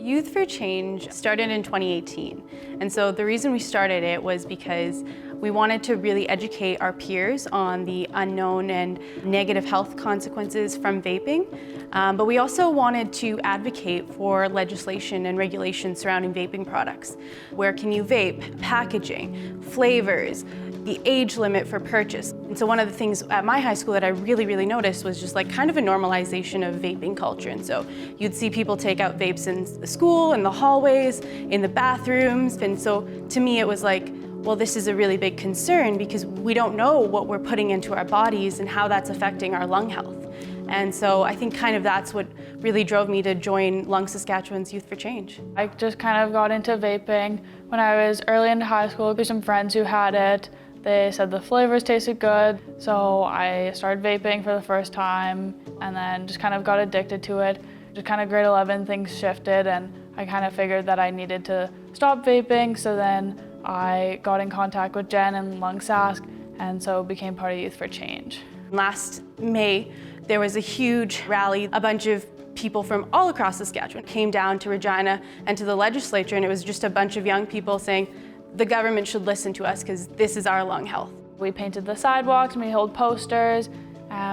Youth4Change started in 2018. And so the reason we started it was because we wanted to really educate our peers on the unknown and negative health consequences from vaping. But we also wanted to advocate for legislation and regulations surrounding vaping products. Where can you vape? Packaging, flavors, the age limit for purchase. And so one of the things at my high school that I really noticed was just like kind of a normalization of vaping culture. And so you'd see people take out vapes in the school, in the hallways, in the bathrooms. And so to me it was like, well, this is a really big concern because we don't know what we're putting into our bodies and how that's affecting our lung health. And so I think kind of that's what really drove me to join Lung Saskatchewan's Youth4Change. I just kind of got into vaping when I was early into high school. There's some friends who had it. They said the flavors tasted good, so I started vaping for the first time and then just kind of got addicted to it. Just kind of grade 11, things shifted and I kind of figured that I needed to stop vaping, so then I got in contact with Jen and Lung Sask and so became part of Youth4Change. Last May, there was a huge rally. A bunch of people from all across Saskatchewan came down to Regina and to the legislature, and it was just a bunch of young people saying, the government should listen to us because this is our lung health. We painted the sidewalks and we held posters.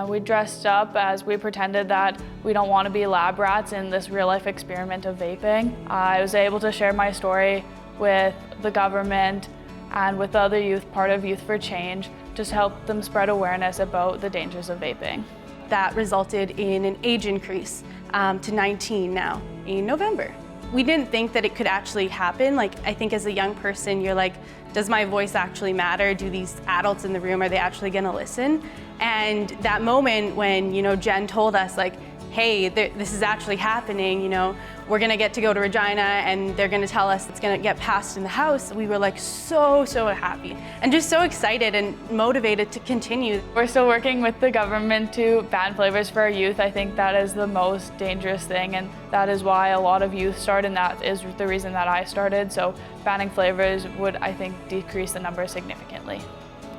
We dressed up as we pretended that we don't want to be lab rats in this real life experiment of vaping. I was able to share my story with the government and with the other youth part of Youth4Change, just to help them spread awareness about the dangers of vaping. That resulted in an age increase to 19 now in November. We didn't think that it could actually happen. Like, I think as a young person, you're like, does my voice actually matter? Do these adults in the room, are they actually gonna listen? And that moment when, Jen told us like, hey, this is actually happening, we're gonna get to go to Regina and they're gonna tell us it's gonna get passed in the House. We were like so happy and just so excited and motivated to continue. We're still working with the government to ban flavors for our youth. I think that is the most dangerous thing, and that is why a lot of youth start, and that is the reason that I started. So banning flavors would, I think, decrease the number significantly.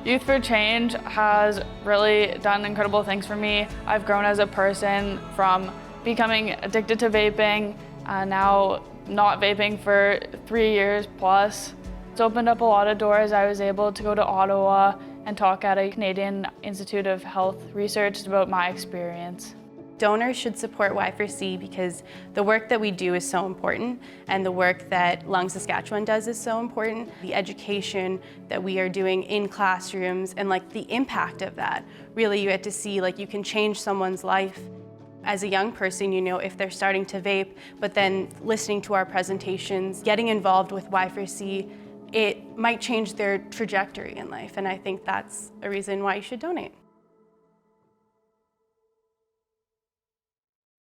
Youth4Change has really done incredible things for me. I've grown as a person from becoming addicted to vaping, now not vaping for 3 years plus. It's opened up a lot of doors. I was able to go to Ottawa and talk at a Canadian Institute of Health Research about my experience. Donors should support Y4C because the work that we do is so important, and the work that Lung Saskatchewan does is so important. The education that we are doing in classrooms and like the impact of that. Really, you get to see like you can change someone's life. As a young person, if they're starting to vape, but then listening to our presentations, getting involved with Y4C, it might change their trajectory in life, and I think that's a reason why you should donate.